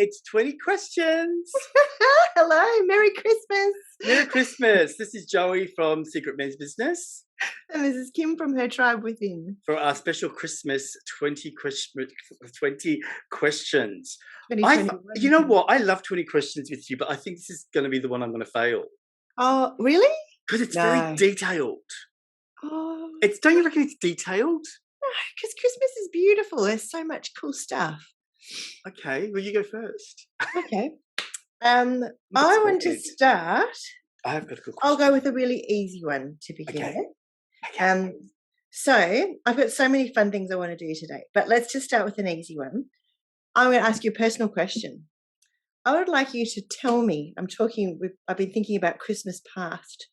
it's 20 questions. Hello, Merry Christmas. Merry Christmas. This is Joey from Secret Men's Business. And this is Kim from Her Tribe Within. For our special Christmas 20 questions. 2021. You know what? I love 20 questions with you, but I think this is going to be the one I'm going to fail. Oh, really? Because it's very detailed. Oh. Don't you reckon it's detailed? No, because Christmas is beautiful. There's so much cool stuff. Okay, well, you go first. Okay. I want to start. I have got a good question. I'll go with a really easy one to begin with. Okay. So I've got so many fun things I want to do today, but let's just start with an easy one. I'm going to ask you a personal question. I would like you to tell me, I've been thinking about Christmas past.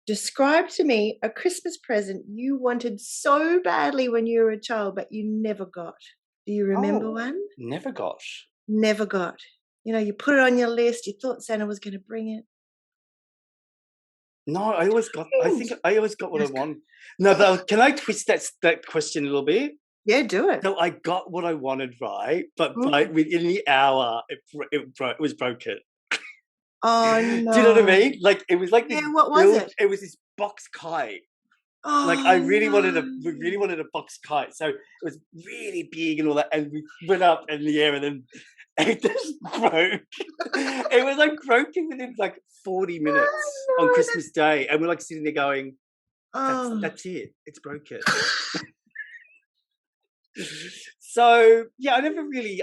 Describe to me a Christmas present you wanted so badly when you were a child, but you never got. Do you remember one? Never got. Never got. You know, you put it on your list. You thought Santa was going to bring it. No, I think I always got what I want. No, but can I twist that question a little bit? Yeah, do it. So I got what I wanted, right? But within the hour, it was broken. Oh, no. Do you know what I mean? Like, it was like this. Yeah, what was it? It was this box kite. Oh, like, we really wanted a box kite. So it was really big and all that. And we went up in the air and then it just broke. It was like broken within like 40 minutes on Christmas Day. And we're like sitting there going, that's it. It's broken. So yeah, I don't really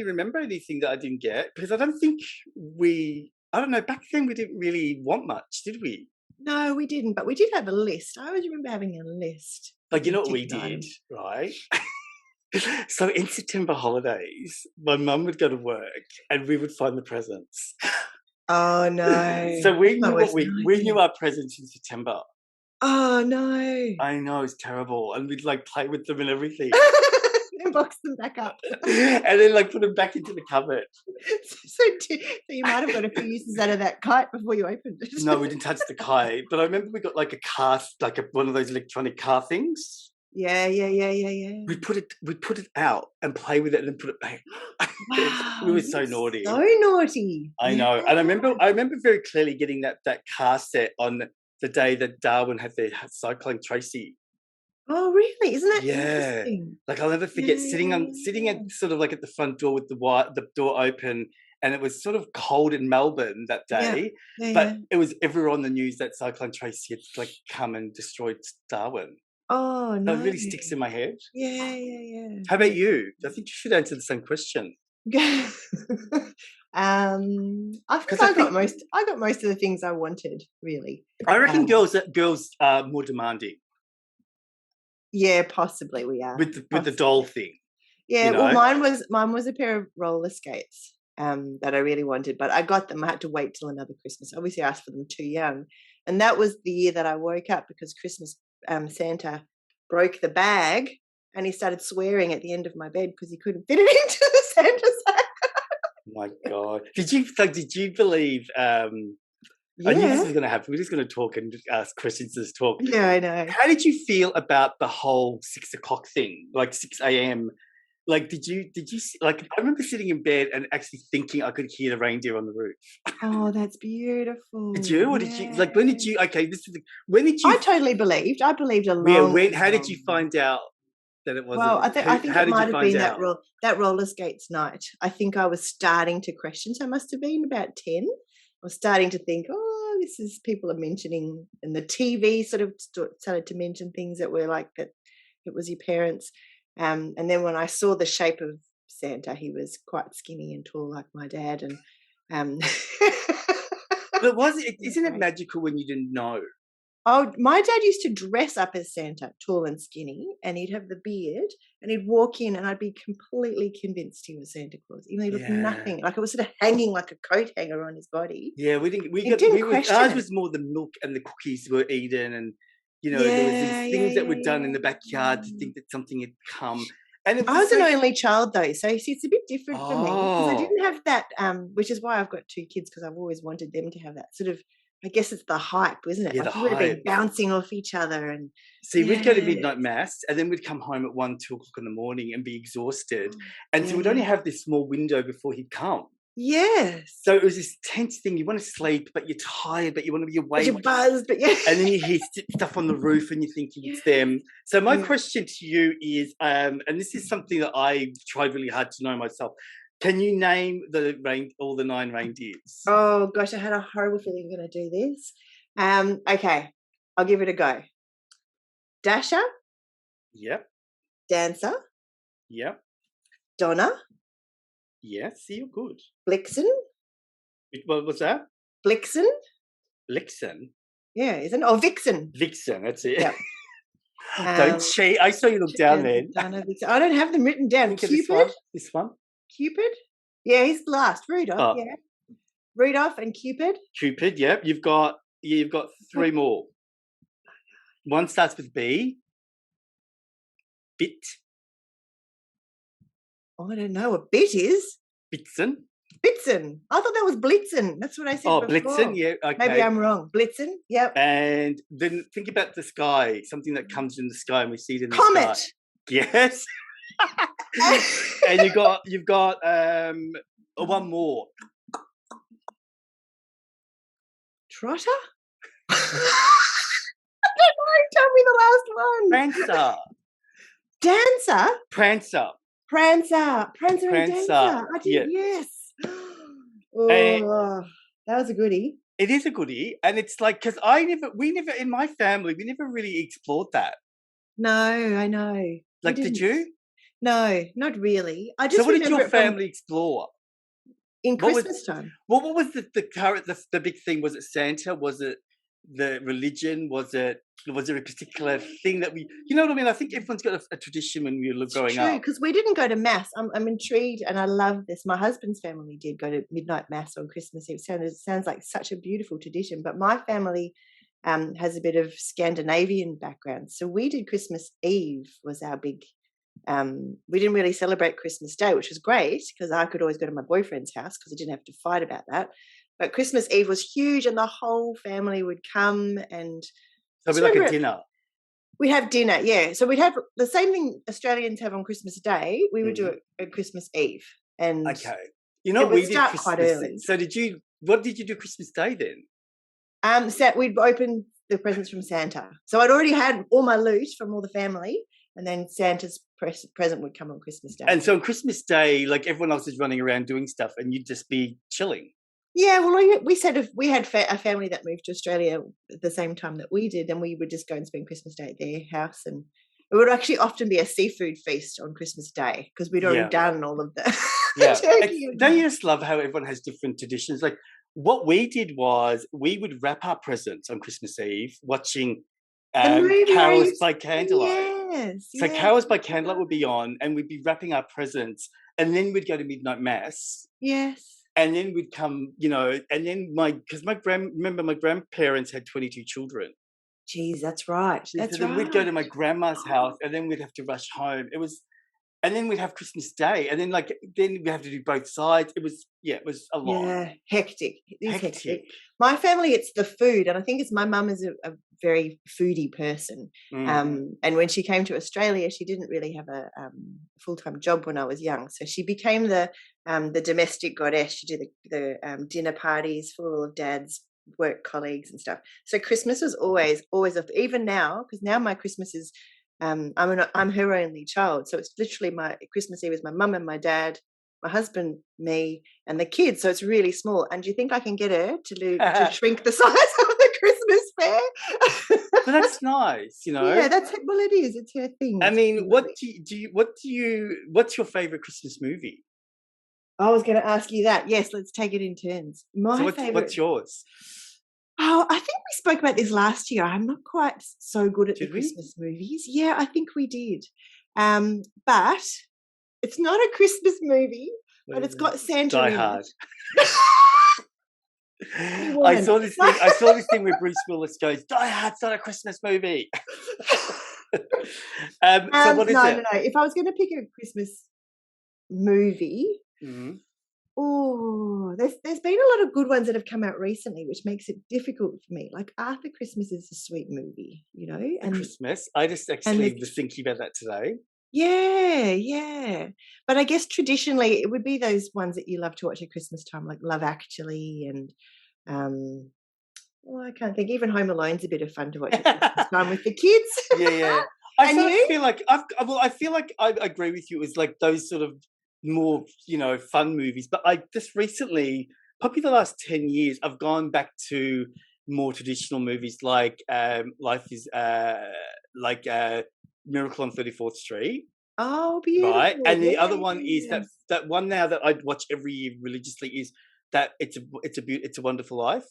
remember anything that I didn't get because I don't think back then we didn't really want much, did we? No, we didn't, but we did have a list. I always remember having a list. Like, you know what we did, right? So in September holidays, my mum would go to work and we would find the presents. Oh no. So we knew our presents in September. Oh no. I know, it's terrible. And we'd like play with them and everything. And box them back up. And then like put them back into the cupboard. So you might have got a few uses out of that kite before you opened it. No, we didn't touch the kite. But I remember we got like a car, like one of those electronic car things. Yeah. We put it out and play with it and then put it back. Wow, we were so naughty. So naughty. I know. And I remember very clearly getting that car set on the day that Darwin had their Cyclone Tracy. Oh, really? Isn't that interesting? Like, I'll never forget sitting at sort of like at the front door with the door open, and it was sort of cold in Melbourne that day. But it was everywhere on the news that Cyclone Tracy had like come and destroyed Darwin. Oh no! That really sticks in my head. Yeah. How about you? I think you should answer the same question. I think I got most of the things I wanted, really. I reckon girls are more demanding. Yeah, possibly we are. With the doll thing. Yeah, you know? Well, mine was a pair of roller skates that I really wanted, but I got them. I had to wait till another Christmas. Obviously, I asked for them too young, and that was the year that I woke up because Christmas Santa broke the bag and he started swearing at the end of my bed because he couldn't fit it into the Santa sack. Oh my God! Did you believe? I knew this was going to happen. We're just going to talk and ask questions. Just talk. Yeah, I know. How did you feel about the whole 6 o'clock thing, like 6 a.m.? Like, did you like? I remember sitting in bed and actually thinking I could hear the reindeer on the roof. Oh, that's beautiful. Did you, or did you? Like, when did you? Okay, when did you? I totally believed. I believed a lot. Yeah, how did you find out that it wasn't? Well, I think it might have been that roller skates night. I think I was starting to question. So I must have been about 10. I was starting to think, people are mentioning, and the TV sort of started to mention things that were like that. It was your parents. And then when I saw the shape of Santa, he was quite skinny and tall like my dad. And but isn't it magical when you didn't know? Oh, my dad used to dress up as Santa, tall and skinny, and he'd have the beard, and he'd walk in, and I'd be completely convinced he was Santa Claus, even though he looked nothing like it was sort of hanging like a coat hanger on his body. Yeah, ours was more the milk and the cookies were eaten, and there was these things that were done in the backyard to think that something had come. And I was an only child though, so it's a bit different for me because I didn't have that. Which is why I've got 2 kids, because I've always wanted them to have that sort of I guess it's the hype, isn't it? Yeah, Like the you would have been hype. bouncing off each other and See, we'd go to midnight mass, and then we'd come home at 1, 2 o'clock in the morning and be exhausted. And so we'd only have this small window before he'd come. Yes. So it was this tense thing. You want to sleep, but you're tired, but you want to be But awake. you're buzzed, but yeah. And then you hear stuff on the roof and you're thinking it's them. So my question to you is, and this is something that I tried really hard to know myself. Can you name all the 9 reindeers? Oh gosh, I had a horrible feeling I'm going to do this. Okay, I'll give it a go. Dasher. Yep. Dancer. Yep. Donna. Yes, you're good. Blixen. What was that? Blixen. Blixen. Yeah, isn't it? Oh, Vixen. Vixen, that's it. Yep. Don't cheat. I saw you look down there. Donna, Vixen. I don't have them written down. Cupid. This one. Cupid. Yeah, he's the last. Rudolph. Yeah. Rudolph and Cupid. Cupid. Yep. You've got 3 more. One starts with B. Bit. I don't know what bit is. Blitzen. Blitzen. I thought that was Blitzen. That's what I said before. Blitzen, yeah, okay. Maybe I'm wrong. Blitzen, yep. And then think about the sky, something that comes in the sky and we see it in the Comet. sky. Yes. And you've got one more. Trotter? I don't know. Tell me the last one. Prancer. Dancer? Prancer. Prancer and Dancer. I did, yes. Oh, that was a goodie. It is a goodie, and it's like because we never in my family we never really explored that. No, I know. Like, did you? No, not really. I just. So, what did your family explore in Christmas time? What was the big thing? Was it Santa? Was it the religion? Was there a particular thing that you know what I mean? I think everyone's got a tradition when we were growing up. True, because we didn't go to mass. I'm intrigued, and I love this. My husband's family did go to midnight mass on Christmas Eve. Sounds like such a beautiful tradition. But my family has a bit of Scandinavian background, so we did Christmas Eve was our big. We didn't really celebrate Christmas Day, which was great because I could always go to my boyfriend's house because I didn't have to fight about that. But Christmas Eve was huge, and the whole family would come and. So it'd be like a dinner. We'd have dinner, yeah. So we'd have the same thing Australians have on Christmas Day. We would do it at Christmas Eve, and okay. You know, we did Christmas quite early. So what did you do Christmas Day then? We'd open the presents from Santa. So I'd already had all my loot from all the family, and then Santa's present would come on Christmas Day. And so on Christmas Day, like everyone else is running around doing stuff, and you'd just be chilling. Yeah, well, we said if we had a family that moved to Australia at the same time that we did, then we would just go and spend Christmas Day at their house, and it would actually often be a seafood feast on Christmas Day because we'd already done all of that. Yeah, don't you just love how everyone has different traditions? Like what we did was we would wrap our presents on Christmas Eve, watching carols by candlelight. Yes, so carols by candlelight would be on, and we'd be wrapping our presents, and then we'd go to midnight mass. Yes. And then we'd come, and then my grandparents had 22 children. Geez, that's right. That's so then we'd go to my grandma's house, and then we'd have to rush home. And then we'd have Christmas Day, and then we'd have to do both sides. It was a lot. Yeah, hectic. Hectic. My family, it's the food, and I think it's my mum is a very foodie person. And when she came to Australia, she didn't really have a full-time job when I was young, so she became the domestic goddess. She did the dinner parties for all of Dad's work colleagues and stuff. So Christmas was always even now, because now my Christmas is. I'm her only child, so it's literally my Christmas Eve is my mum and my dad, my husband, me, and the kids. So it's really small. And do you think I can get her to shrink the size of the Christmas fair? But that's nice, Yeah, it is. It's her thing. I mean, what's your favorite Christmas movie? I was going to ask you that. Yes, let's take it in turns. Favorite. What's yours? Oh, I think we spoke about this last year. I'm not quite so good at the Christmas movies. Yeah, I think we did. But it's not a Christmas movie, but it's got Santa Die in Hard. it. I saw this thing where Bruce Willis goes, Die Hard's not a Christmas movie. So what is it? No. If I was going to pick a Christmas movie, Oh, there's been a lot of good ones that have come out recently, which makes it difficult for me. Like Arthur Christmas is a sweet movie, The Christmas. I just and actually was thinking about that today. yeah. But I guess traditionally it would be those ones that you love to watch at Christmas time, like Love Actually and I can't think. Even Home Alone's a bit of fun to watch at Christmas time with the kids. Yeah. And you? feel like I feel like I agree with you. It's like those sort of more, fun movies. But I just recently, probably the last 10 years, I've gone back to more traditional movies like Life is like Miracle on 34th Street. Oh, beautiful. Right. And the other one is yeah. that one now that I watch every year religiously is that it's a Wonderful Life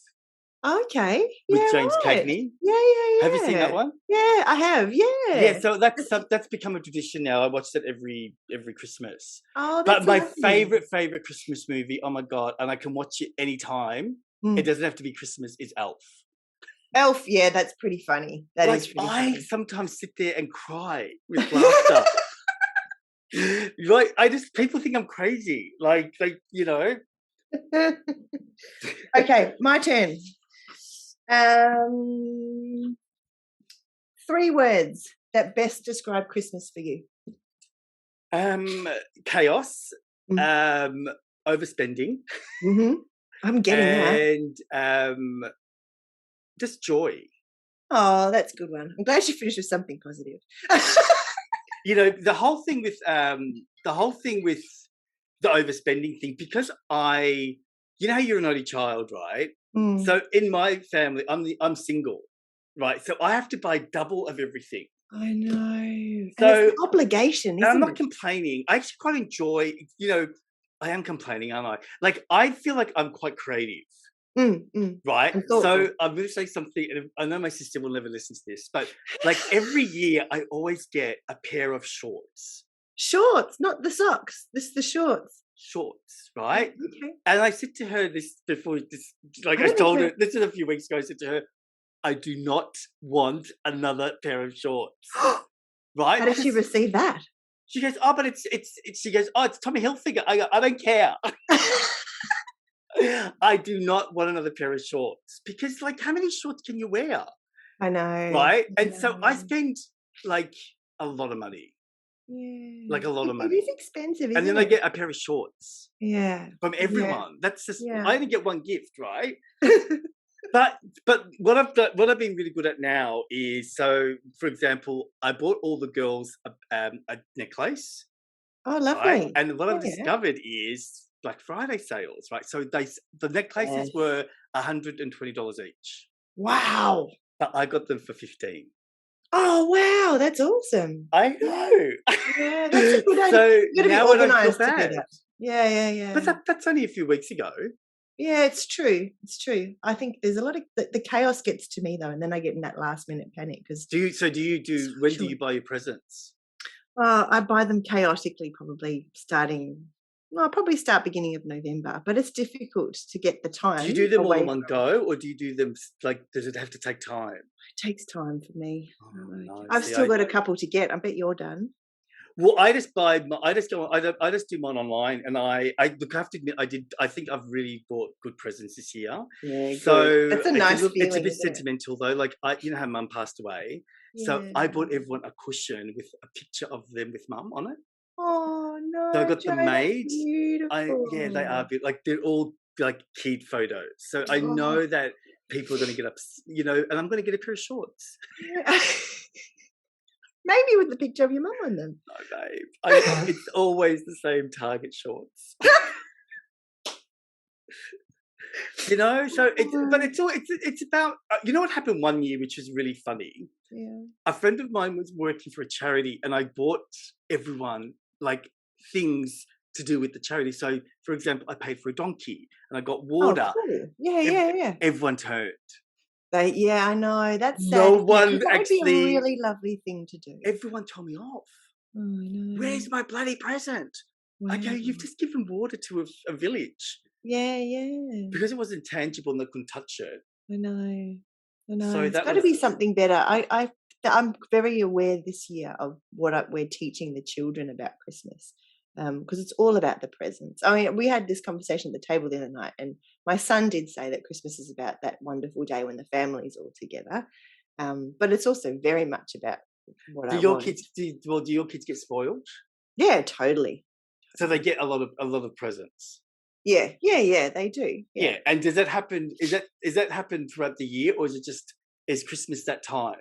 Okay. with Yeah, James right. Cagney. Yeah. Have you seen that one? Yeah, I have. Yeah. Yeah, so that's become a tradition now. I watch that every Christmas. Oh, But that's my lovely. favorite Christmas movie, oh my God, and I can watch it anytime. It Mm. doesn't have to be Christmas, is Elf. Elf, yeah, that's pretty funny. That is Like, pretty I funny. sometimes sit there and cry with laughter. Like, people think I'm crazy. Like, Okay, my turn. 3 words that best describe Christmas for you. Chaos, Mm. overspending, Mm-hmm. I'm getting that. and just joy. Oh, that's a good one. I'm glad you finished with something positive. The whole thing with the overspending thing, because how you're an only child, right? Mm. So in my family, I'm single, right? So I have to buy double of everything. I know. So And it's an obligation, and I'm isn't not it? complaining. I actually quite enjoy, I am complaining, aren't I? Like, I feel like I'm quite creative, right? And thoughtful. So I'm going to say something, and I know my sister will never listen to this, but like every year I always get a pair of shorts. Shorts, not the socks. This is the shorts. Shorts, right? Okay. And I said to her this before, like I I don't told know. her, this is a few weeks ago, I said to her, I do not want another pair of shorts. Right? How does she receive that? She goes, oh, but she goes, oh, it's Tommy Hilfiger. I go, I don't care. I do not want another pair of shorts because, like, how many shorts can you wear? I know. Right? And so I spend like a lot of money, Yeah. like a lot of It money. is expensive, And isn't then I it? get a pair of shorts Yeah. from everyone. That's just, Yeah. I only get one gift, right? But what I've been really good at now is, so for example, I bought all the girls a necklace. Oh, Right? lovely. And what I've Yeah. discovered is Black Friday sales, right? So the necklaces Yes. were $120 each, Wow. but I got them for 15. Oh, wow. That's awesome. I know. Yeah, that's a good idea. So You got to be now I don't feel organised to do bad. that. Yeah. But that's only a few weeks ago. Yeah, it's true. It's true. I think there's a lot of the chaos gets to me though, and then I get in that last minute panic because. When do you buy your presents? I buy them chaotically, probably starting. Well, I'll probably start beginning of November, but it's difficult to get the time. Do you do them all away in one go, or do you do them like? Does it have to take time? It takes time for me. Oh, no. I've See, still got a couple to get. I bet you're done. Well, I just do mine online, and I look, I have to admit, I think I've really bought good presents this year. Yeah, So good. That's a nice feeling. It's a bit isn't it? sentimental though. Like, you know how Mum passed away, so I bought everyone a cushion with a picture of them with Mum on it. Oh no! So I got Joe, them made. that's beautiful. Yeah, they are like, they're all like kid photos. So I know that people are going to get up, and I'm going to get a pair of shorts. Maybe with the picture of your mum on them. No, babe. It's always the same Target shorts. So it's about, what happened one year, which was really funny. Yeah. A friend of mine was working for a charity, and I bought everyone like things to do with the charity. So, for example, I paid for a donkey, and I got water. Oh, cool. Yeah. Everyone turned. I know. That's sad. No one that would be a really lovely thing to do. Everyone told me off. Oh, no. Where's my bloody present? Wow. I go, you've just given water to a village. Yeah. Because it wasn't tangible and they couldn't touch it. I know. So it's got to be something better. I'm very aware this year of what we're teaching the children about Christmas. because it's all about the presents. I mean, we had this conversation at the table the other night, and my son did say that Christmas is about that wonderful day when the family's all together, but it's also very much about what Do I your want. kids do your kids get spoiled? Yeah, totally. So they get a lot of presents. Yeah, they do. Yeah. And does that happen? Is that happen throughout the year, or is Christmas that time?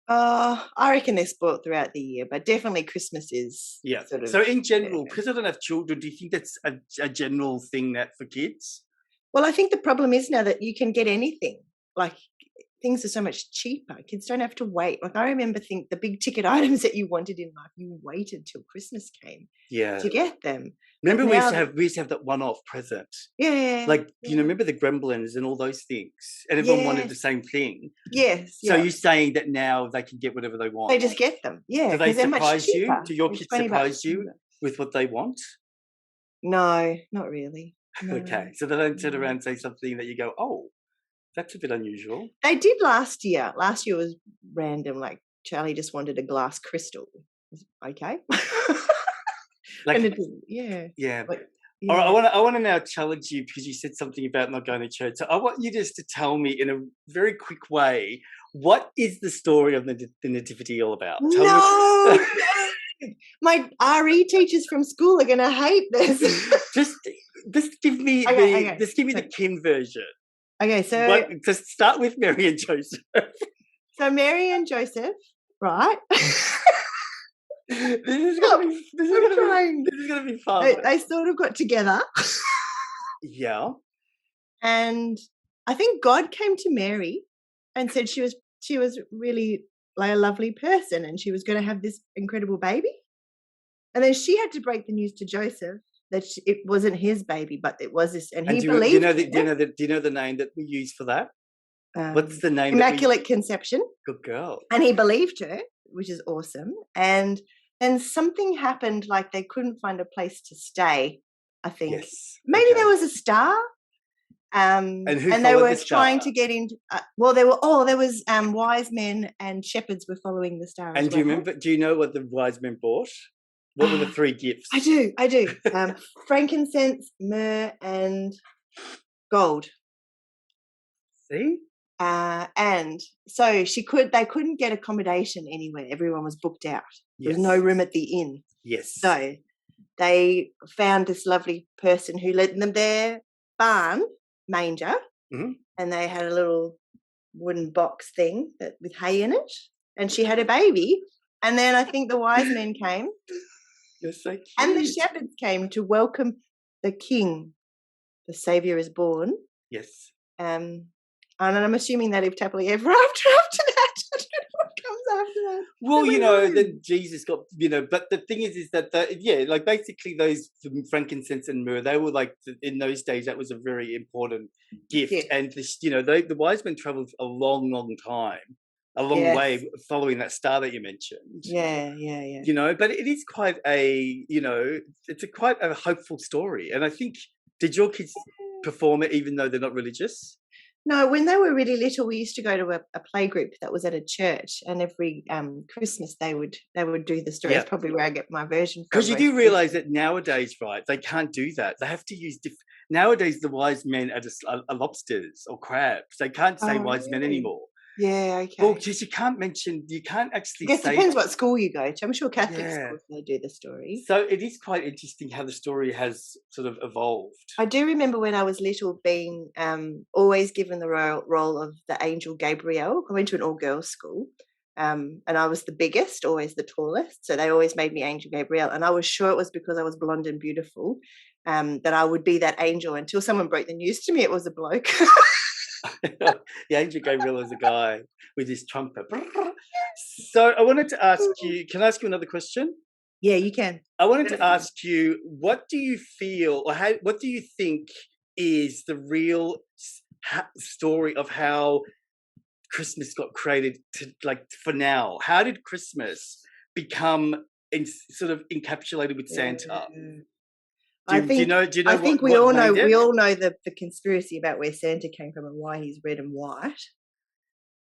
I reckon they're spoilt throughout the year, but definitely Christmas is sort of. So in general, because I don't have children, do you think that's a general thing that for kids? Well, I think the problem is now that you can get anything. Like, things are so much cheaper. Kids don't have to wait. Like, I remember the big ticket items that you wanted in life, you waited till Christmas came to get them. Remember, we used to have that one-off present. Yeah. Like, remember the Gremlins and all those things, and everyone wanted the same thing. Yes. So you're saying that now they can get whatever they want? They just get them. Yeah. Do they surprise you? Cheaper. Do your kids surprise you with what they want? No, not really. No. Okay, so they don't turn around and say something that you go, "Oh, that's a bit unusual." They did last year. Last year was random. Like, Charlie just wanted a glass crystal. Okay. Like, yeah. Like, All right, I want to now challenge you, because you said something about not going to church. So I want you just to tell me in a very quick way, what is the story of the Nativity all about? No. My RE teachers from school are going to hate this. just give me the Kim version. Okay, so just start with Mary and Joseph. So Mary and Joseph, right? This is gonna be fun. They sort of got together. Yeah. And I think God came to Mary and said she was really like a lovely person, and she was going to have this incredible baby. And then she had to break the news to Joseph that it wasn't his baby, but it was this. And he believed. Do you know the name that we use for that? What's the name? Immaculate Conception. Good girl. And he believed her, which is awesome. And then something happened, like they couldn't find a place to stay, I think. Yes. Maybe there was a star. And they were trying to get into. There was wise men and shepherds were following the star. And do you know what the wise men brought? What were the three gifts? I do. Frankincense, myrrh, and gold. See? And so they couldn't get accommodation anywhere. Everyone was booked out. There was no room at the inn. Yes. So they found this lovely person who led them their barn manger, and they had a little wooden box thing with hay in it, and she had a baby. And then I think the wise men came. You're so cute. And the shepherds came to welcome the king. The Saviour is born. Yes. And I'm assuming they lived happily ever after that. I don't know what comes after that. Well, then Jesus got, but the thing is that, like basically those frankincense and myrrh, they were like, in those days, that was a very important gift. Yeah. And, the wise men traveled a long, long time, a long way following that star that you mentioned. Yeah. But it is quite it's quite a hopeful story. And I think, did your kids perform it even though they're not religious? No, when they were really little, we used to go to a play group that was at a church, and every Christmas they would do the story. That's probably where I get my version from. Because you do realise that nowadays, right, they can't do that. They have to use nowadays the wise men are lobsters or crabs. They can't say wise men anymore. Yeah, okay. Well, because you can't actually say... It depends what school you go to. I'm sure Catholic schools, they do the story. So it is quite interesting how the story has sort of evolved. I do remember when I was little being always given the role of the angel Gabriel. I went to an all-girls school, and I was the biggest, always the tallest. So they always made me Angel Gabriel. And I was sure it was because I was blonde and beautiful that I would be that angel, until someone broke the news to me it was a bloke. The angel Gabriel is a guy with his trumpet. So I wanted to ask you, can I ask you another question? Yeah, you can. I wanted to ask you, what do you feel, or what do you think is the real story of how Christmas got created for now? How did Christmas become sort of encapsulated with Santa? I think we all know the conspiracy about where Santa came from and why he's red and white.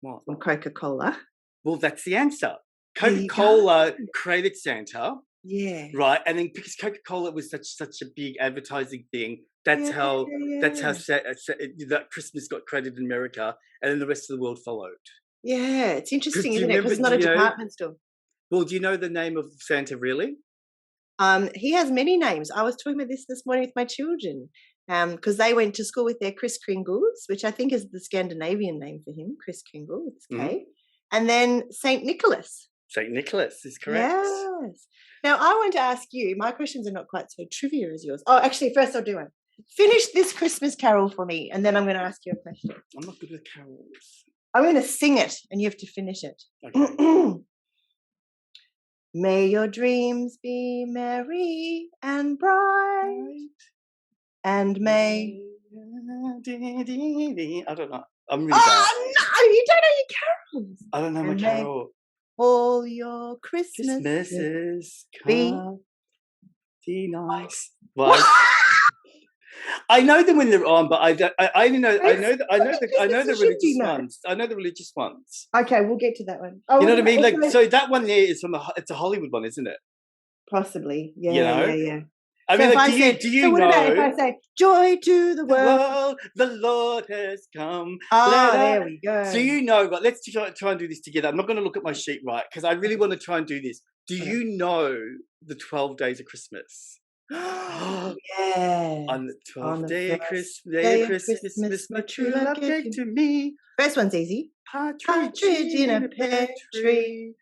What? From Coca-Cola. Well, that's the answer. Coca-Cola created Santa. Yeah. Right, and then because Coca-Cola was such a big advertising thing, that's how that Christmas got credited in America, and then the rest of the world followed. Yeah, it's interesting, Do you isn't it? Because remember? it's not a department store. Well, do you know the name of Santa really? He has many names. I was talking about this morning with my children because they went to school with their Kris Kringles, which I think is the Scandinavian name for him, Kris Kringle with K, and then Saint Nicholas. Saint Nicholas is correct. Yes. Now I want to ask you. My questions are not quite so trivia as yours. Oh, actually, first I'll do one. Finish this Christmas carol for me, and then I'm going to ask you a question. I'm not good with carols. I'm going to sing it, and you have to finish it. Okay. May your dreams be merry and bright, and may... I don't know. I'm really bad. No, you don't know your carols. I don't know my carol. All your Christmases be nice. Well, I know them when they're on, but I know the religious ones. I know the religious ones. Okay, we'll get to that one. Oh, you know what I mean? Like, so that one there is it's a Hollywood one, isn't it? Possibly. Yeah. You know? Yeah. I mean, like, do you what know? About if I say, joy to the world, the Lord has come. There we go. So you know, but let's try and do this together. I'm not going to look at my sheet, right? Because I really want to try and do this. Do you know the 12 days of Christmas? Yeah. On the 12th day of Christmas, my true love gave to me. First one's easy. Partridge in a pear tree.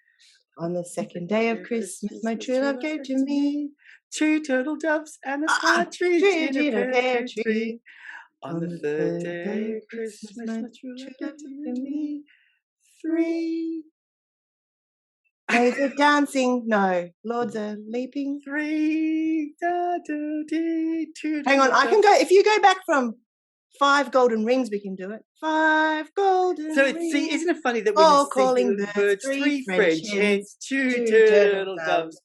On the second day of Christmas, my true love gave to me 2 turtle doves and a partridge in a pear tree. On the third day of Christmas, my true love gave to me 3. Maids are dancing, no, lords are leaping. 3. Hang on, I can go. If you go back from 5 golden rings, we can do it. 5 golden rings. See, isn't it funny that when all you calling the birds, 3 French hens, 2 turtle doves.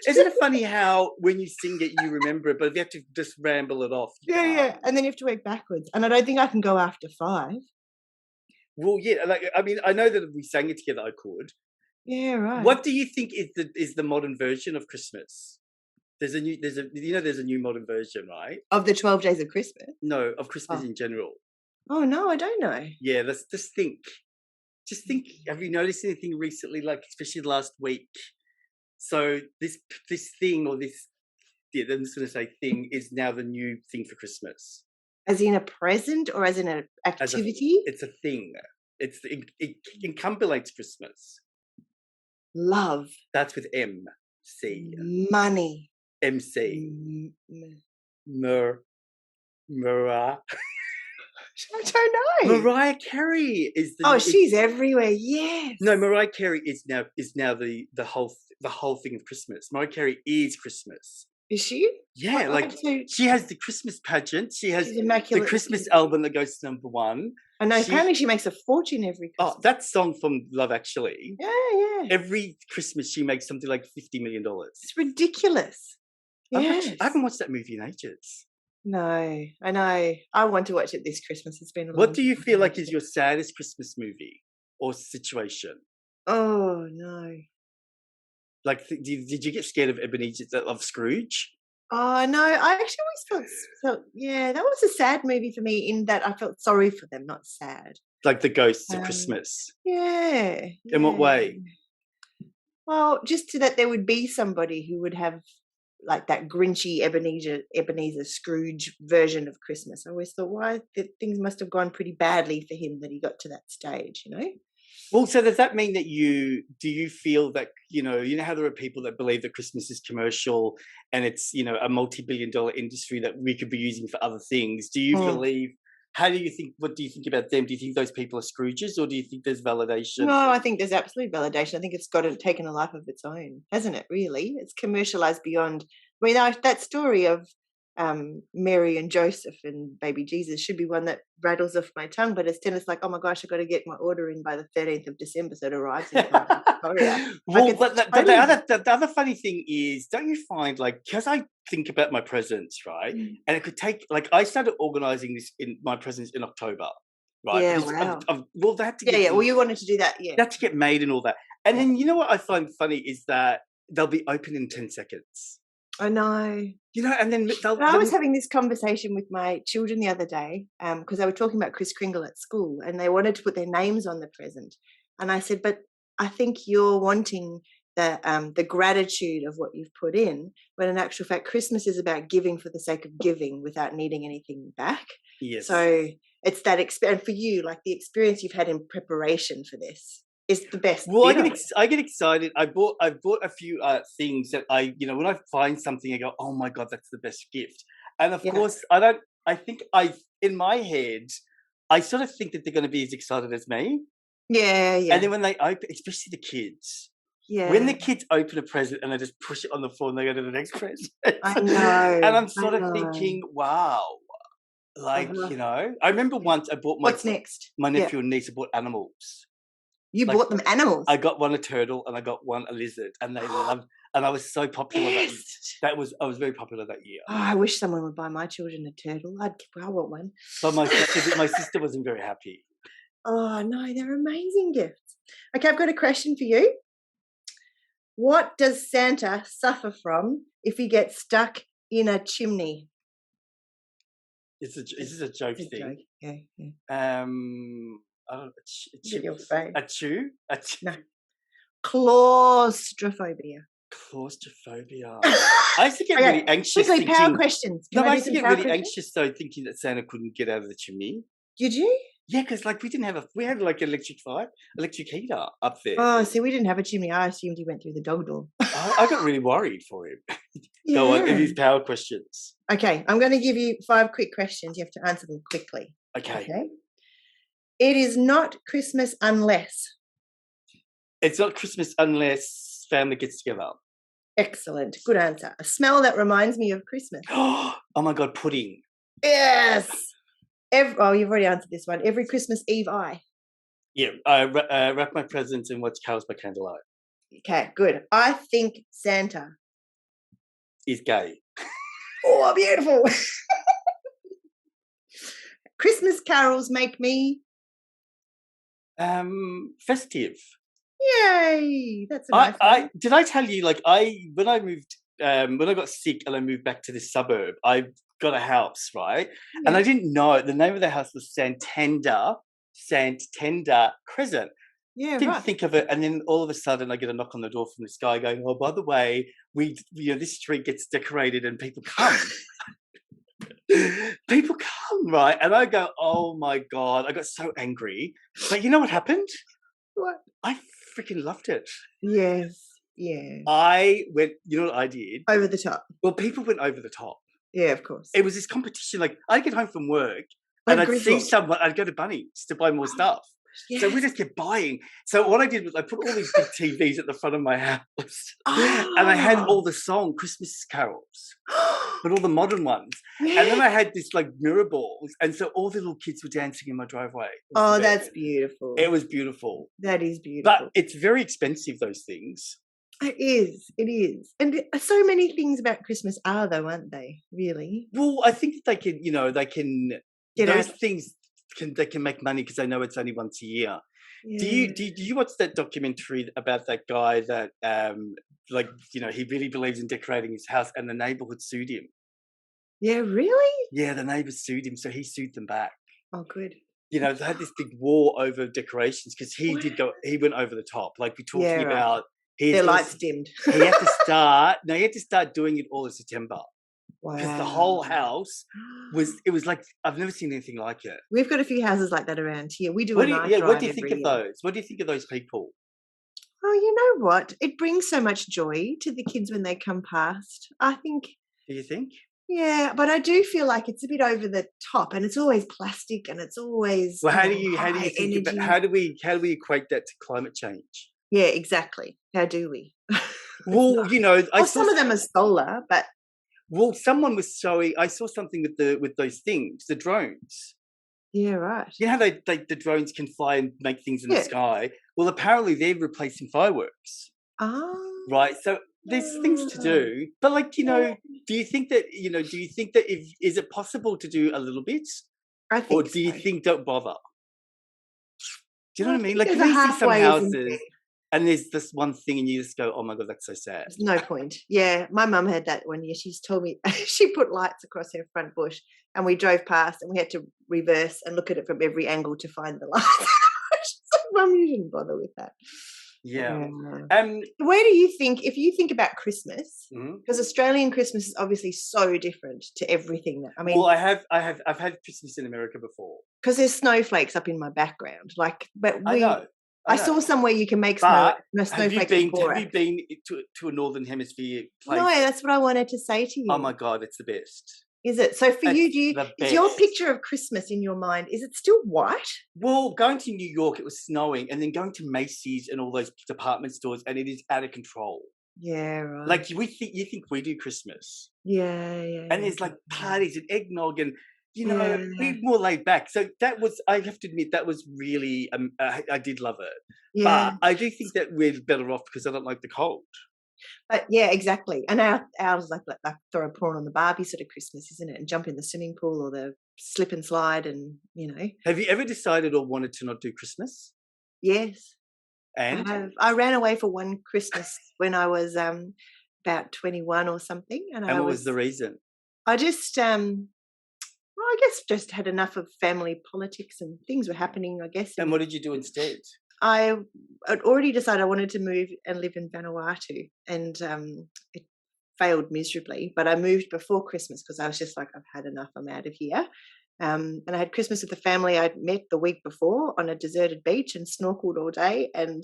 Isn't it funny how when you sing it, you remember it, but if you have to just ramble it off. Yeah. And then you have to work backwards. And I don't think I can go after 5. Well, yeah, I mean, I know that if we sang it together, I could. Yeah, right. What do you think is the modern version of Christmas? There's a new modern version, right? Of the 12 days of Christmas? No, of Christmas in general. Oh no, I don't know. Yeah, let's just think. Just think. Have you noticed anything recently, like especially last week? So this thing or this, I'm just going to say thing is now the new thing for Christmas. As in a present or as in an activity? It's a thing. It encompasses Christmas. Love. That's with M-C. Money. M-C. Mariah. I don't know. Mariah Carey is the. She's everywhere. Yes. No, Mariah Carey is now the whole thing of Christmas. Mariah Carey is Christmas. Is she? Yeah, she has the Christmas pageant. She has the Christmas album that goes to #1. I know. Apparently, she makes a fortune every Christmas. Oh, that song from Love Actually. Yeah. Every Christmas, she makes something like $50 million. It's ridiculous. I haven't watched that movie in ages. No, I know. I want to watch it this Christmas. It's been a long What do you feel like is your saddest Christmas movie or situation? Oh, no. Like, did you get scared of Scrooge? Oh, no. I actually always felt, that was a sad movie for me in that I felt sorry for them, not sad. Like the ghosts of Christmas? Yeah. In what way? Well, just that there would be somebody who would have like that Grinchy Ebenezer Scrooge version of Christmas. I always thought, things must have gone pretty badly for him that he got to that stage, you know? Well, so does that mean that do you feel that, you know how there are people that believe that Christmas is commercial and it's, a multi-billion-dollar industry that we could be using for other things? Do you believe, what do you think about them? Do you think those people are Scrooges or do you think there's validation? No, I think there's absolute validation. I think it's taken a life of its own, hasn't it, really? It's commercialized beyond, that story of Mary and Joseph and baby Jesus should be one that rattles off my tongue, but it's like, oh my gosh, I've got to get my order in by the 13th of December so it arrives in Victoria. Well, but the other funny thing is, don't you find, like, because I think about my presents, right? And it could take, like, I started organizing my presents in October, right? Yeah, wow. They have to get well, you wanted to do that, yeah. They have to get made and all that. And then, what I find funny is that they'll be open in 10 seconds. I know. You know, and then I was having this conversation with my children the other day because they were talking about Kris Kringle at school and they wanted to put their names on the present. And I said, but I think you're wanting the gratitude of what you've put in, when in actual fact, Christmas is about giving for the sake of giving without needing anything back. Yes. So it's that experience for you, like the experience you've had in preparation for this is the best. Well, I get excited. I bought a few things that when I find something, I go, oh my God, that's the best gift. And of course, in my head, I sort of think that they're going to be as excited as me. Yeah. And then when they open, especially the kids. Yeah. When the kids open a present and they just push it on the floor and they go to the next present. I know. And I'm sort of thinking, wow. Like, I remember once I bought What's next? My nephew and niece bought animals. You bought them animals? I got one a turtle and I got one a lizard, and they loved. And I was so popular. I was very popular that year. Oh, I wish someone would buy my children a turtle. I want one. But my sister wasn't very happy. Oh no, they're amazing gifts. Okay, I've got a question for you. What does Santa suffer from if he gets stuck in a chimney? This is a joke thing. Yeah. I don't know. A chew? No. Claustrophobia. Claustrophobia. I used to get really anxious. Quickly, power questions. I used to get really anxious though, thinking that Santa couldn't get out of the chimney. Did you? Yeah, because we had like electric heater up there. Oh, see, we didn't have a chimney. I assumed he went through the dog door. I got really worried for him. Yeah. Go on, give these power questions. Okay, I'm going to give you 5 quick questions. You have to answer them quickly. Okay. It is not Christmas unless. It's not Christmas unless family gets together. Excellent. Good answer. A smell that reminds me of Christmas. Oh my God, pudding. Yes. You've already answered this one. Every Christmas Eve, Yeah, I wrap my presents and watch carols by candlelight. Okay, good. I think Santa is gay. Oh, beautiful. Christmas carols make me festive. Yay! That's a nice one. Did I tell you, like, when I moved, when I got sick and I moved back to this suburb, I got a house, right? Yeah. And I didn't know the name of the house was Santander Crescent. Yeah, didn't think of it, and then all of a sudden I get a knock on the door from this guy going, "Oh, by the way, this street gets decorated and people come." People come, right? And I go, "Oh my God!" I got so angry, but you know what happened? What? I freaking loved it. Yes, yeah. I went. You know what I did? Over the top. Well, people went over the top. Yeah, of course. It was this competition. Like I'd get home from work and I'd see someone. I'd go to Bunnings to buy more stuff. Yes. So we just kept buying. So what I did was I put all these big TVs at the front of my house, and I had all the Christmas carols, but all the modern ones. Yeah. And then I had this like mirror balls, and so all the little kids were dancing in my driveway. Oh, that's beautiful. It was beautiful. That is beautiful. But it's very expensive, those things. It is. It is. And so many things about Christmas are, though, aren't they? Really? Well, I think that they can. Those things they can make money because they know it's only once a year. Yeah. Do you watch that documentary about that guy that he really believes in decorating his house and the neighborhood sued him? Yeah, really? Yeah, the neighbors sued him, so he sued them back. Oh, good. They had this big war over decorations because he went over the top. Like we're talking about their lights dimmed. He had to start doing it all in September. Wow. Because the whole house was like, I've never seen anything like it. We've got a few houses like that around here. We do what do you think of those? What do you think of those people? Oh, you know what? It brings so much joy to the kids when they come past. I think. Do you think? Yeah, but I do feel like it's a bit over the top, and it's always plastic, and it's always. Well, how do you think about how do we equate that to climate change? Yeah, exactly. How do we? Well, some of them are solar, but. Well, someone was showing. I saw something with those things, the drones. Yeah, right. You know how the drones can fly and make things in the sky? Well, apparently they're replacing fireworks. Right. So there's things to do, but do you think that is it possible to do a little bit? I think. Or do you think don't bother? Do you know what I mean? Like, can you see some houses? And there's this one thing, and you just go, "Oh my god, that's so sad." There's no point. Yeah, my mum had that one year. She's told me she put lights across her front bush, and we drove past, and we had to reverse and look at it from every angle to find the lights. She's like, "Mum, you didn't bother with that." Yeah. Where do you think, if you think about Christmas, Mhm. because Australian Christmas is obviously so different to everything that, I mean, Well, I've had Christmas in America before. because there's snowflakes up in my background, like, but I know. I saw somewhere you can make But snowflakes with borax. have you been to a Northern Hemisphere place? No, that's what I wanted to say to you. Oh my god, it's the best. Is it? So for you, It's the is your best. picture of Christmas in your mind, is it still white? Well, going to New York, it was snowing, and then going to Macy's and all those department stores, and it is out of control. Yeah, right. Like you think we do Christmas, Yeah. and there's like parties and eggnog, and Yeah. we're more laid back. So that was, I have to admit, that was really, I did love it. Yeah. But I do think that we're better off because I don't like the cold. But yeah, exactly. And ours like throw a prawn on the Barbie sort of Christmas, isn't it? And jump in the swimming pool or the slip and slide, and Have you ever decided or wanted to not do Christmas? Yes. And I ran away for one Christmas when I was about 21 or something, and what was the reason? I just well, I guess just had enough of family politics, and things were happening, I guess. And what did you do instead? I had already decided I wanted to move and live in Vanuatu, and it failed miserably. But I moved before Christmas because I was just like, I've had enough. I'm out of here. And I had Christmas with the family I'd met the week before on a deserted beach and snorkeled all day, and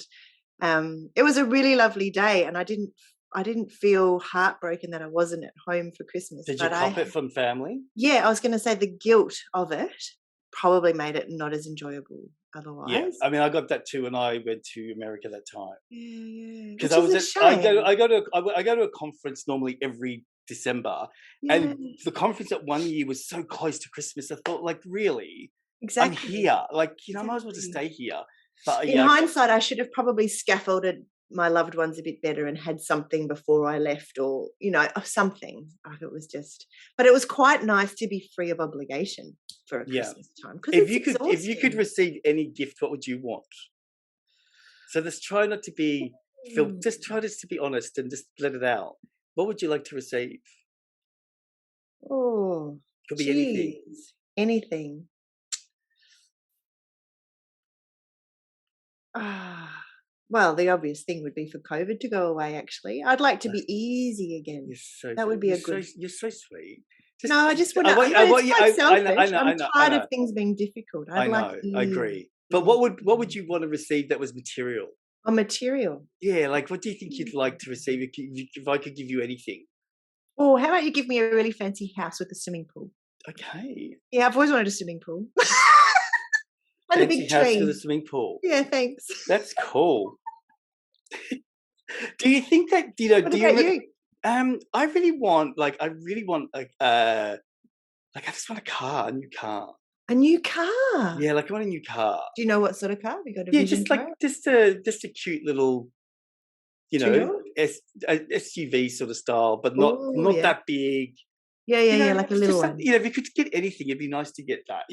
it was a really lovely day. And I didn't feel heartbroken that I wasn't at home for Christmas. Did you cop it from family? Yeah, I was going to say the guilt of it probably made it not as enjoyable otherwise. Yeah, I mean, I got that too when I went to America that time. Yeah. Because I go to a conference normally every December, and the conference at one year was so close to Christmas. I thought, like, really, Exactly. I'm here. Like, I might as well just stay here. But in hindsight, I should have probably scaffolded my loved ones a bit better and had something before I left, or something. It was just, but it was quite nice to be free of obligation for a Christmas time. If you could receive any gift, what would you want? So just try not to be just try just to be honest and just let it out. What would you like to receive? Oh, could be anything. Anything. Well, the obvious thing would be for COVID to go away, actually. I'd like to be easy again. That would be a good... You're so sweet. No, I just want to... I'm tired of things being difficult. I know, I agree. But what would you want to receive that was material? A material? Yeah, like what do you think you'd like to receive if I could give you anything? Oh, how about you give me a really fancy house with a swimming pool? Okay. Yeah, I've always wanted a swimming pool. And fancy a big house tree. with a swimming pool. Yeah, thanks. That's cool. Do you think that What about you? I really want I just want a new car. A new car? Yeah, I want a new car. Do you know what sort of car? Have you got a vision for it? just a cute little, SUV sort of style, but not that big. Yeah, like a little one. If you could get anything, it'd be nice to get that.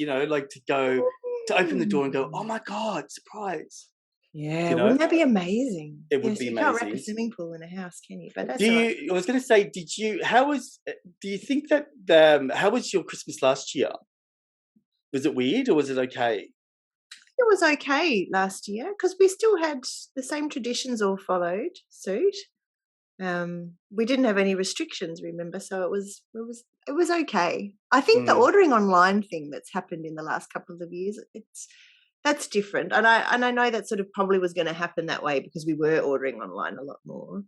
To open the door and go, oh my god, surprise. Yeah, wouldn't that be amazing? It would be amazing. You can't wrap a swimming pool in a house, can you? But that's I was going to say, do you think that how was your Christmas last year? Was it weird or was it okay? It was okay last year because we still had the same traditions all followed suit. We didn't have any restrictions, remember? So it was okay. I think the ordering online thing that's happened in the last couple of years, that's different, and I know that sort of probably was going to happen that way because we were ordering online a lot more.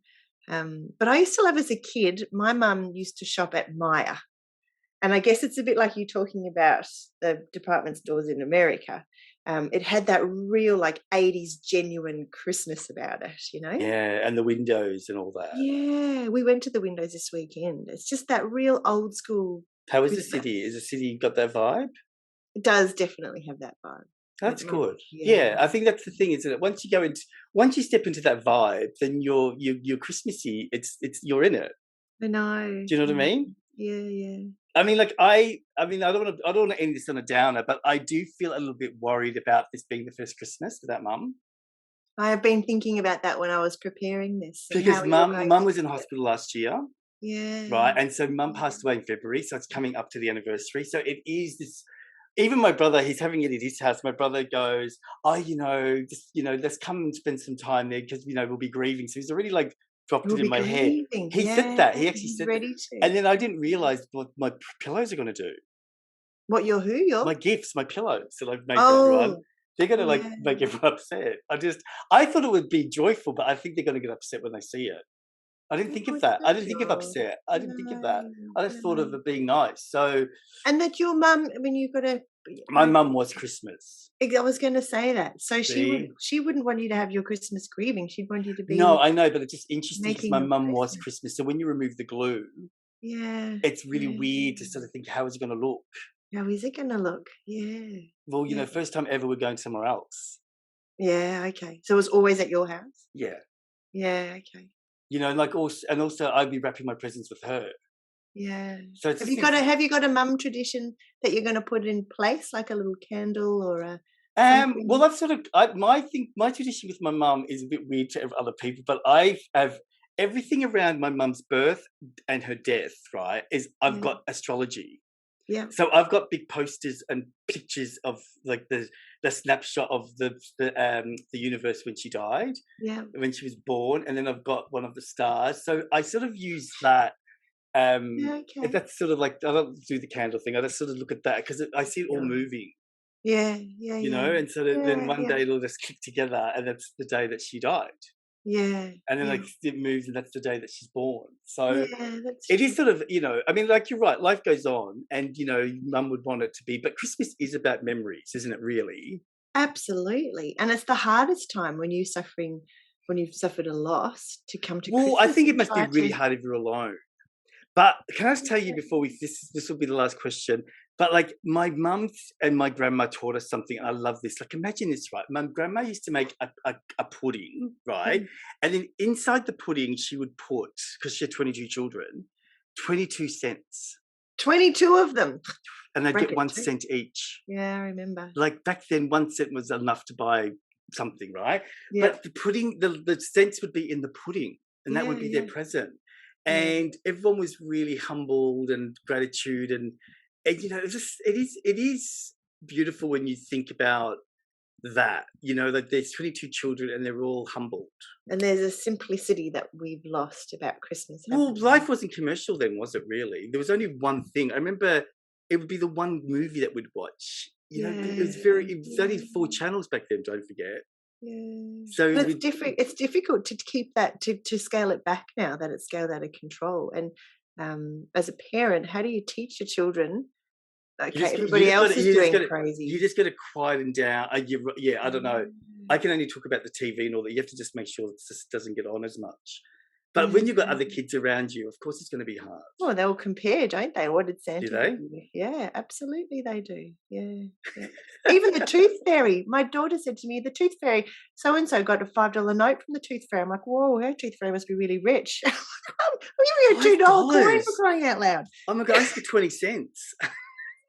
But I used to love, as a kid, my mum used to shop at Maya, and I guess it's a bit like you talking about the department stores in America. It had that real 80s genuine Christmas about it, Yeah, and the windows and all that. Yeah, we went to the windows this weekend. It's just that real old school. How is the city? Is the city got that vibe? It does definitely have that vibe. That's good. Yeah, I think that's the thing, isn't it? Once you step into that vibe, then you're Christmassy. It's you're in it. I know. Do you know what I mean? Yeah. I mean, I don't want to end this on a downer, but I do feel a little bit worried about this being the first Christmas without mum. I have been thinking about that when I was preparing this. Because mum was in hospital last year. Yeah. Right. And so mum passed away in February. So it's coming up to the anniversary. So it is this. Even my brother, he's having it at his house. My brother goes, oh, let's come and spend some time there because, we'll be grieving. So he's already like dropped it in my head. He said that. He actually said ready that. to. And then I didn't realize what my pillows are going to do. What, your who? Your? My gifts, my pillows that I've made for everyone. They're going to make everyone upset. I thought it would be joyful, but I think they're going to get upset when they see it. I didn't think of that. I didn't think of upset. I didn't think of that. I just thought of it being nice. So, and that your mum, I mean, you've got to. My mum was Christmas. I was going to say that. So she wouldn't want you to have your Christmas grieving. She'd want you to be. No, I know, but it's just interesting because my mum was Christmas. So when you remove the glue, it's really weird to sort of think, how is it going to look? How is it going to look? Yeah. Well, first time ever we're going somewhere else. Yeah. Okay. So it was always at your house. Yeah. Yeah. Okay. Also I'd be wrapping my presents with her. Yeah. So have you got a mum tradition that you're going to put in place, like a little candle or a? Well, that's sort of my tradition with my mum is a bit weird to other people, but I have everything around my mum's birth and her death. Right? I've got astrology. Yeah. So I've got big posters and pictures of like the snapshot of the universe when she died. Yeah. When she was born, and then I've got one of the stars. So I sort of use that. That's sort of like, I don't do the candle thing. I just sort of look at that because I see it all moving. Yeah. And so then one day it'll just click together, and that's the day that she died. Yeah. And then it moves, and that's the day that she's born. So it is sort of, I mean, like, you're right, life goes on, and mum would want it to be, but Christmas is about memories, isn't it, really? Absolutely. And it's the hardest time when you've suffered a loss to come to Christmas. Well, I think it must be really hard if you're alone. But can I just tell you before this will be the last question, but like my mum and my grandma taught us something, and I love this. Like, imagine this, right? My grandma used to make a pudding, right? Mm. And then inside the pudding, she would put, because she had 22 children, 22 cents. 22 of them. And they'd get 1 cent each. Yeah, I remember. Like back then, 1 cent was enough to buy something, right? Yeah. But the pudding, the cents would be in the pudding, and that would be their present. And everyone was really humbled and gratitude, and it is beautiful when you think about that. That there's 22 children and they're all humbled. And there's a simplicity that we've lost about Christmas. Well, life wasn't commercial then, was it? Really, there was only one thing. I remember it would be the one movie that we'd watch. It was only 4 channels back then. Don't forget. Yeah. So it's difficult to keep that to scale it back now that it's scaled out of control. And as a parent, how do you teach your children? Okay, everybody else is doing crazy. You just got to quieten down. I don't know. I can only talk about the TV and all that. You have to just make sure it just doesn't get on as much. But when you've got other kids around you, of course, it's going to be hard. Well, they'll compare, don't they? What did Santa do? They? Yeah, absolutely they do. Yeah. Even the tooth fairy. My daughter said to me, the tooth fairy, so-and-so got a $5 note from the tooth fairy. I'm like, whoa, her tooth fairy must be really rich. We're giving you a $2 coin for crying out loud. Oh my God, I get 20 cents.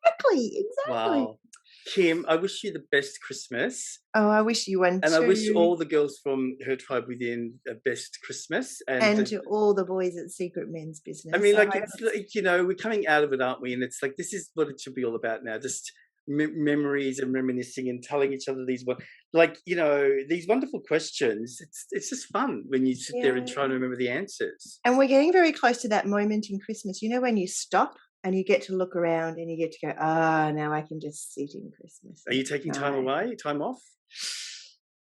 Exactly. Wow. Kim, I wish you the best Christmas. Oh, I wish you one too. And I wish all the girls from her tribe within a best Christmas. And to all the boys at Secret Men's Business. I mean, like, it's like, we're coming out of it, aren't we? And it's like, this is what it should be all about now. Just memories and reminiscing and telling each other these wonderful questions. It's just fun when you sit there and try to remember the answers. And we're getting very close to that moment in Christmas. When you stop and you get to look around and you get to go, now I can just sit in Christmas. Are you taking time away, time off?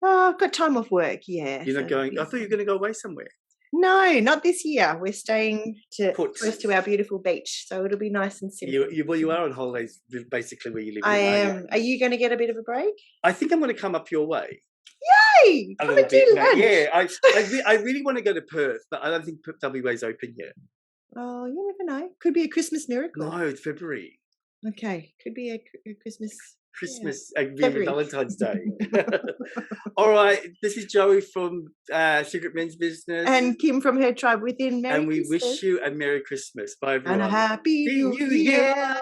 Oh, I've got time off work, yeah. You're not going, I thought you were going to go away somewhere. No, not this year. We're staying close to our beautiful beach, so it'll be nice and simple. You are on holidays, basically, where you live. I am. Are you going to get a bit of a break? I think I'm going to come up your way. Yay! Come and do lunch. Yeah, I really want to go to Perth, but I don't think WA is open yet. Oh, you never know. Could be a Christmas miracle. No, it's February. Okay, could be a Christmas. Valentine's Day. All right, this is Joey from Secret Men's Business. And Kim from her tribe within. Merry Christmas. Wish you a Merry Christmas. Bye, everyone. And a Happy New Year.